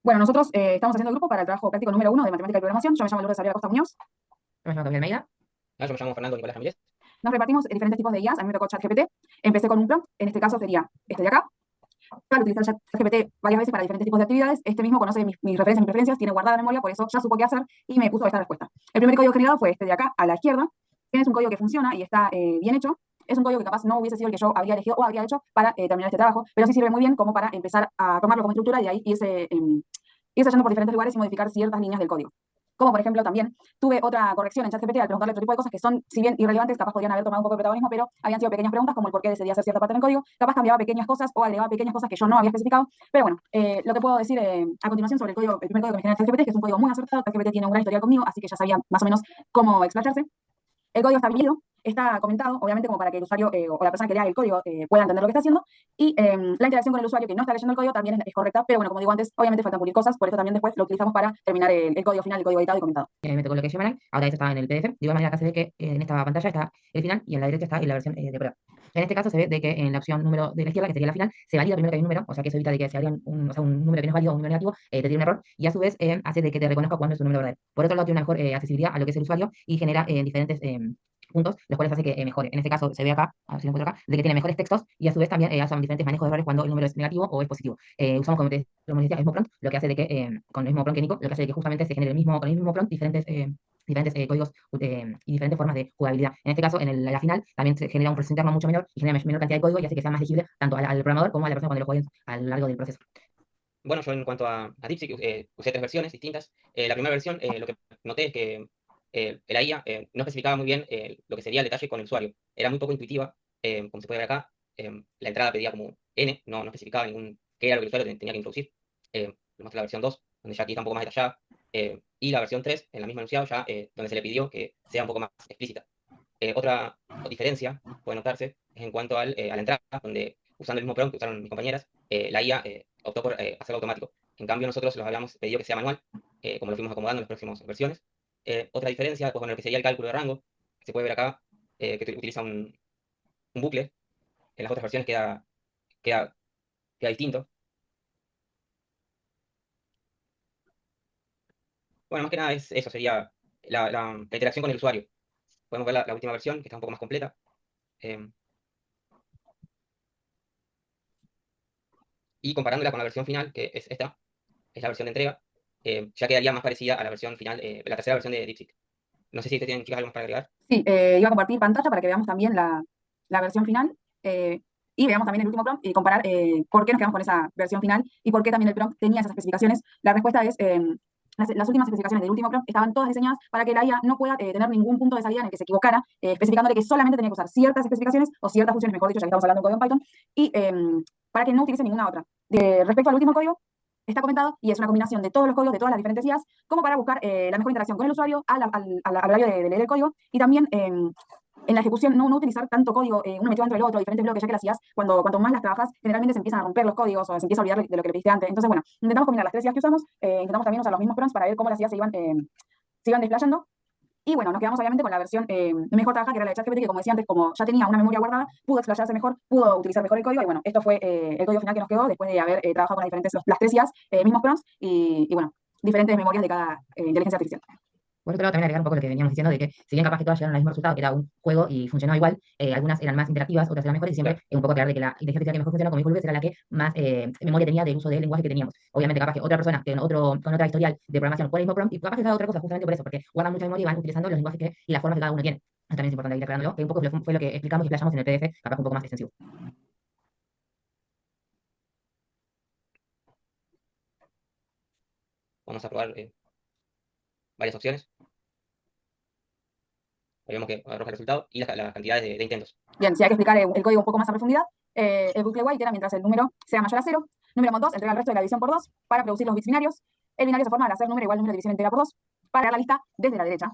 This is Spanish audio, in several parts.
Bueno, nosotros estamos haciendo grupo para el trabajo práctico número 1 de matemática y programación. Yo me llamo Lourdes Ariel Acosta Muñoz. Yo me llamo Gabriel Almeida. Yo me llamo Fernando Nicolás Ramírez. Nos repartimos diferentes tipos de IAs. A mí me tocó ChatGPT. Empecé con un prompt. En este caso sería este de acá. Al utilizar ChatGPT varias veces para diferentes tipos de actividades, este mismo conoce mis referencias, mis preferencias, tiene guardada la memoria, por eso ya supo qué hacer y me puso esta respuesta. El primer código generado fue este de acá, a la izquierda. Tienes un código que funciona y está bien hecho. Es un código que capaz no hubiese sido el que yo habría elegido o habría hecho para terminar este trabajo, pero sí sirve muy bien como para empezar a tomarlo como estructura y de ahí irse yendo por diferentes lugares y modificar ciertas líneas del código. Como por ejemplo también tuve otra corrección en ChatGPT al preguntarle otro tipo de cosas que son, si bien irrelevantes, capaz podrían haber tomado un poco de protagonismo, pero habían sido pequeñas preguntas como el por qué decidía hacer cierta parte del código, capaz cambiaba pequeñas cosas o agregaba pequeñas cosas que yo no había especificado. Pero bueno, lo que puedo decir a continuación sobre el código, el primer código que me genera ChatGPT, que es un código muy acertado. ChatGPT tiene un gran historial conmigo, así que ya sabía más o menos cómo explayarse. El código está bien, está comentado, obviamente como para que el usuario o la persona que lea el código pueda entender lo que está haciendo. Y la interacción con el usuario que no está leyendo el código también es correcta, pero bueno, como digo antes, obviamente faltan pulir cosas, por eso también después lo utilizamos para terminar el código final, el código editado y comentado. Me tocó lo que es Gemini. Ahora eso está en el PDF. De igual manera, acá se ve que en esta pantalla está el final y en la derecha está la versión de prueba. En este caso se ve de que en la opción número de la izquierda, que sería la final, se valida primero que hay un número, o sea que eso evita de que se abra o sea, un número que no es válido o un número negativo, te tiene un error, y a su vez hace de que te reconozca cuando es un número verdadero. Por otro lado, tiene una mejor accesibilidad a lo que es el usuario y genera diferentes puntos, los cuales hace que mejore. En este caso se ve acá, a ver si lo encuentro acá, de que tiene mejores textos y a su vez también hacen diferentes manejos de errores cuando el número es negativo o es positivo. Usamos, como decía, el mismo prompt, lo que hace de que, con el mismo prompt que Nico, lo que hace de que justamente se genere con el mismo prompt diferentes códigos y diferentes formas de jugabilidad. En este caso, la final, también se genera un proceso interno mucho menor y genera menor cantidad de código y hace que sea más legible tanto al programador como a la persona cuando lo juegue a lo largo del proceso. Bueno, yo en cuanto a DeepSeek usé tres versiones distintas. La primera versión, lo que noté es que la IA no especificaba muy bien lo que sería el detalle con el usuario. Era muy poco intuitiva, como se puede ver acá. La entrada pedía como N, no especificaba qué era lo que el usuario tenía que introducir. Lo muestra la versión 2, donde ya aquí está un poco más detallada. Y la versión 3, en la misma enunciado, ya donde se le pidió que sea un poco más explícita. Otra diferencia puede notarse es en cuanto a la entrada, donde usando el mismo prompt que usaron mis compañeras, la IA optó por hacerlo automático. En cambio, nosotros los habíamos pedido que sea manual, como lo fuimos acomodando en las próximas versiones. Otra diferencia, pues bueno, lo que sería el cálculo de rango, se puede ver acá, que utiliza un bucle. En las otras versiones queda, queda distinto. Bueno, más que nada es eso, sería la interacción con el usuario. Podemos ver la última versión, que está un poco más completa. Eh, y comparándola con la versión final, que es esta, es la versión de entrega, ya quedaría más parecida a la versión final, la tercera versión de DeepSeek. No sé si ustedes tienen, chicas, algo más para agregar. Sí, iba a compartir pantalla para que veamos también la versión final y veamos también el último prompt y comparar por qué nos quedamos con esa versión final y por qué también el prompt tenía esas especificaciones. La respuesta es, las últimas especificaciones del último prompt estaban todas diseñadas para que la IA no pueda tener ningún punto de salida en el que se equivocara, especificándole que solamente tenía que usar ciertas especificaciones o ciertas funciones, mejor dicho, ya que estamos hablando de código en Python, y para que no utilice ninguna otra. Respecto al último código, está comentado y es una combinación de todos los códigos de todas las diferentes IAs, como para buscar la mejor interacción con el usuario a la hora de leer el código y también en la ejecución no utilizar tanto código uno metido dentro del otro, diferentes bloques, ya que las IAs, cuanto más las trabajas, generalmente se empiezan a romper los códigos o se empieza a olvidar de lo que le pediste antes. Entonces, bueno, intentamos combinar las tres IAs que usamos, intentamos también usar los mismos prompts para ver cómo las IAs se iban desplayando. Y bueno, nos quedamos obviamente con la versión mejor trabajada, que era la de ChatGPT, que como decía antes, como ya tenía una memoria guardada, pudo explayarse mejor, pudo utilizar mejor el código. Y bueno, esto fue el código final que nos quedó después de haber trabajado con las tres IAs, mismos prompts y bueno, diferentes memorias de cada inteligencia artificial. Por otro lado, también agregar un poco lo que veníamos diciendo, de que si bien capaz que todas llegaron al mismo resultado, que era un juego y funcionó igual, algunas eran más interactivas, otras eran mejores, y siempre Claro. un poco aclarar de que la inteligencia artificial que mejor funcionó, como dijo Luis, era la que más memoria tenía del uso del lenguaje que teníamos. Obviamente, capaz que otra persona con otra historial de programación con el mismo prompt, y capaz que haga otra cosa justamente por eso, porque guardan mucha memoria y van utilizando los lenguajes y las formas que cada uno tiene. Eso también es importante ir aclarándolo, que un poco fue lo que explicamos y playamos en el PDF, capaz que un poco más extensivo. Vamos a probar varias opciones. Vemos que arroja el resultado y las cantidades de intentos. Bien, si hay que explicar el código un poco más a profundidad, el bucle while itera mientras el número sea mayor a 0. Número mod 2 entrega el resto de la división por 2 para producir los bits binarios. El binario se forma al hacer número igual número de división entera por 2 para crear la lista desde la derecha.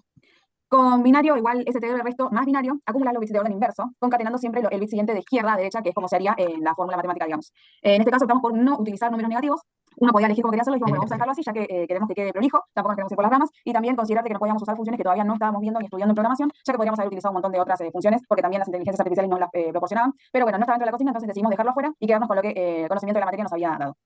Con binario igual STR resto más binario, acumular los bits de orden inverso, concatenando siempre el bit siguiente de izquierda a derecha, que es como se haría en la fórmula matemática, digamos. En este caso optamos por no utilizar números negativos. Uno podía elegir cómo quería hacerlo y dijimos, bueno, vamos a dejarlo así, ya que queremos que quede prolijo, tampoco nos queremos ir por las ramas, y también considerar que no podíamos usar funciones que todavía no estábamos viendo ni estudiando en programación, ya que podríamos haber utilizado un montón de otras funciones, porque también las inteligencias artificiales nos las proporcionaban, pero bueno, no estaba dentro de la cocina, entonces decidimos dejarlo afuera y quedarnos con lo que el conocimiento de la materia nos había dado.